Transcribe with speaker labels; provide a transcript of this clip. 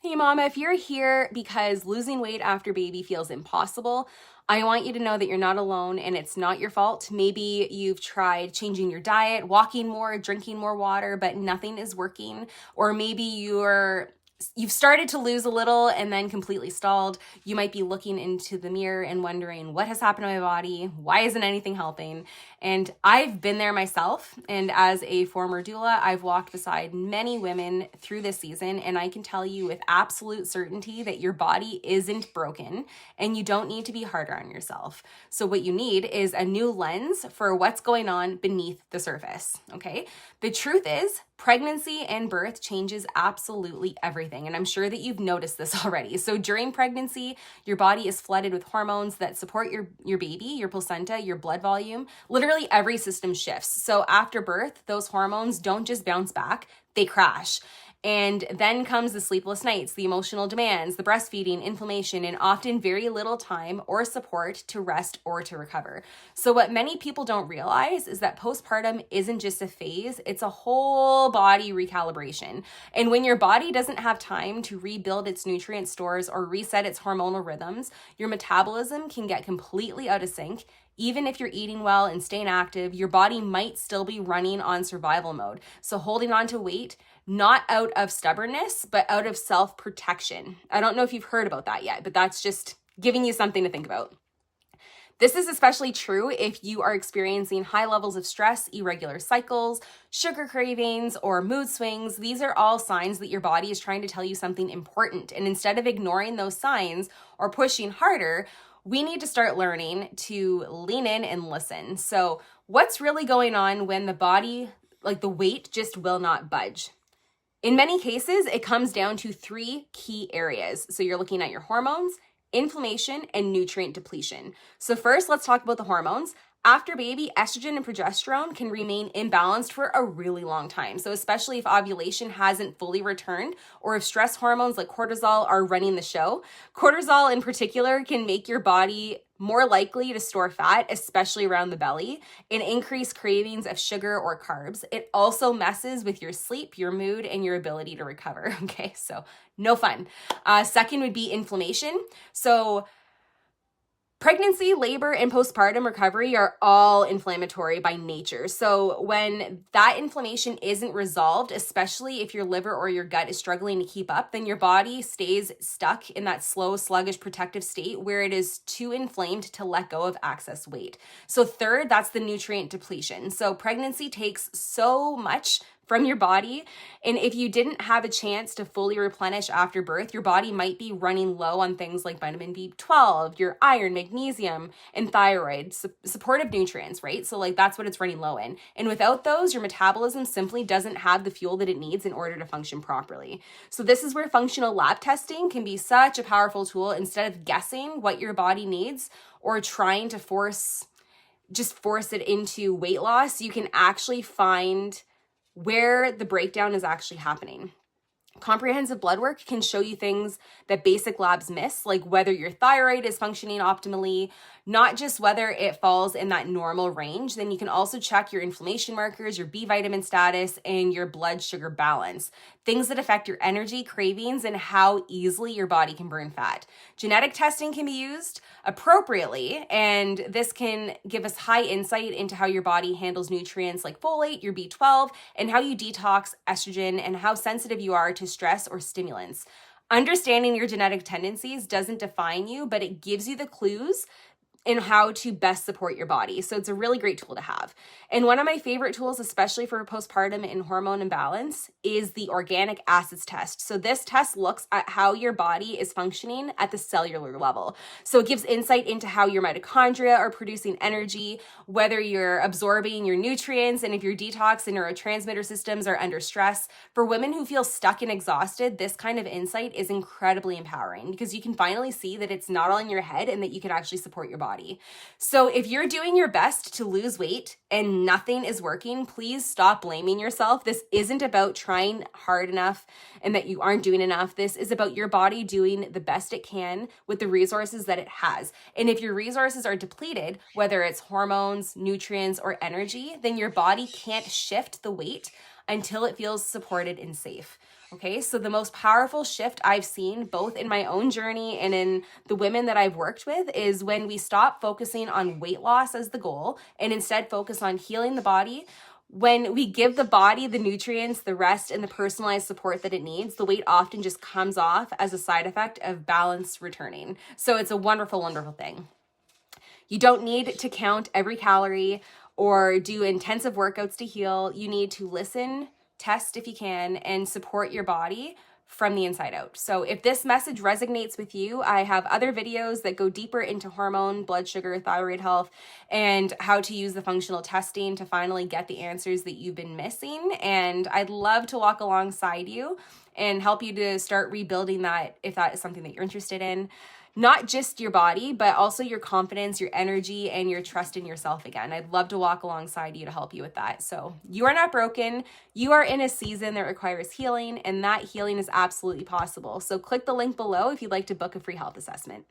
Speaker 1: Hey mama, if you're here because losing weight after baby feels impossible, I want you to know that you're not alone and it's not your fault. Maybe you've tried changing your diet, walking more, drinking more water, but nothing is working. Or maybe you've started to lose a little and then completely stalled. You might be looking into the mirror and wondering, what has happened to my body? Why isn't anything helping? And I've been there myself. And as a former doula, I've walked beside many women through this season. And I can tell you with absolute certainty that your body isn't broken and you don't need to be harder on yourself. So what you need is a new lens for what's going on beneath the surface. Okay. The truth is, pregnancy and birth changes absolutely everything. And I'm sure that you've noticed this already. So during pregnancy, your body is flooded with hormones that support your baby, your placenta, your blood volume. Literally every system shifts. So after birth, those hormones don't just bounce back, they crash. And then comes the sleepless nights, the emotional demands, the breastfeeding, inflammation, and often very little time or support to rest or to recover. So what many people don't realize is that postpartum isn't just a phase, it's a whole body recalibration. And when your body doesn't have time to rebuild its nutrient stores or reset its hormonal rhythms, your metabolism can get completely out of sync. Even if you're eating well and staying active, your body might still be running on survival mode. So holding on to weight, not out of stubbornness, but out of self-protection. I don't know if you've heard about that yet, but that's just giving you something to think about. This is especially true if you are experiencing high levels of stress, irregular cycles, sugar cravings, or mood swings. These are all signs that your body is trying to tell you something important. And instead of ignoring those signs or pushing harder, we need to start learning to lean in and listen. So what's really going on when the body, like the weight, just will not budge? In many cases, it comes down to three key areas. So you're looking at your hormones, inflammation, and nutrient depletion. So first, let's talk about the hormones. After baby, estrogen and progesterone can remain imbalanced for a really long time. So especially if ovulation hasn't fully returned or if stress hormones like cortisol are running the show. Cortisol in particular can make your body more likely to store fat, especially around the belly, and increase cravings of sugar or carbs. It also messes with your sleep, your mood, and your ability to recover. Okay, so no fun. Second would be inflammation. So pregnancy, labor, and postpartum recovery are all inflammatory by nature. So when that inflammation isn't resolved, especially if your liver or your gut is struggling to keep up, then your body stays stuck in that slow, sluggish, protective state where it is too inflamed to let go of excess weight. So third, that's the nutrient depletion. So pregnancy takes so much from your body. And if you didn't have a chance to fully replenish after birth, your body might be running low on things like vitamin B12, your iron, magnesium, and thyroid, supportive nutrients, right? So like that's what it's running low in. And without those, your metabolism simply doesn't have the fuel that it needs in order to function properly. So this is where functional lab testing can be such a powerful tool. Instead of guessing what your body needs or trying to force it into weight loss, you can actually find where the breakdown is actually happening. Comprehensive blood work can show you things that basic labs miss, like whether your thyroid is functioning optimally, not just whether it falls in that normal range. Then you can also check your inflammation markers, your B vitamin status, and your blood sugar balance, things that affect your energy, cravings, and how easily your body can burn fat. Genetic testing can be used appropriately, and this can give us high insight into how your body handles nutrients like folate, your B12, and how you detox estrogen, and how sensitive you are to stress or stimulants. Understanding your genetic tendencies doesn't define you, but it gives you the clues in how to best support your body. So it's a really great tool to have. And one of my favorite tools, especially for postpartum and hormone imbalance, is the organic acids test. So this test looks at how your body is functioning at the cellular level. So it gives insight into how your mitochondria are producing energy, whether you're absorbing your nutrients, and if your detox and neurotransmitter systems are under stress. For women who feel stuck and exhausted, this kind of insight is incredibly empowering because you can finally see that it's not all in your head and that you can actually support your body. So if you're doing your best to lose weight and nothing is working, please stop blaming yourself. This isn't about trying hard enough and that you aren't doing enough. This is about your body doing the best it can with the resources that it has. And if your resources are depleted, whether it's hormones, nutrients, or energy, then your body can't shift the weight until it feels supported and safe. Okay, so the most powerful shift I've seen both in my own journey and in the women that I've worked with is when we stop focusing on weight loss as the goal and instead focus on healing the body. When we give the body the nutrients, the rest, and the personalized support that it needs, the weight often just comes off as a side effect of balance returning. So it's a wonderful, wonderful thing. You don't need to count every calorie or do intensive workouts to heal. You need to listen, test if you can, and support your body from the inside out. So if this message resonates with you, I have other videos that go deeper into hormone, blood sugar, thyroid health, and how to use the functional testing to finally get the answers that you've been missing. And I'd love to walk alongside you and help you to start rebuilding that if that is something that you're interested in. Not just your body, but also your confidence, your energy, and your trust in yourself again. I'd love to walk alongside you to help you with that. So you are not broken. You are in a season that requires healing, and that healing is absolutely possible. So click the link below if you'd like to book a free health assessment.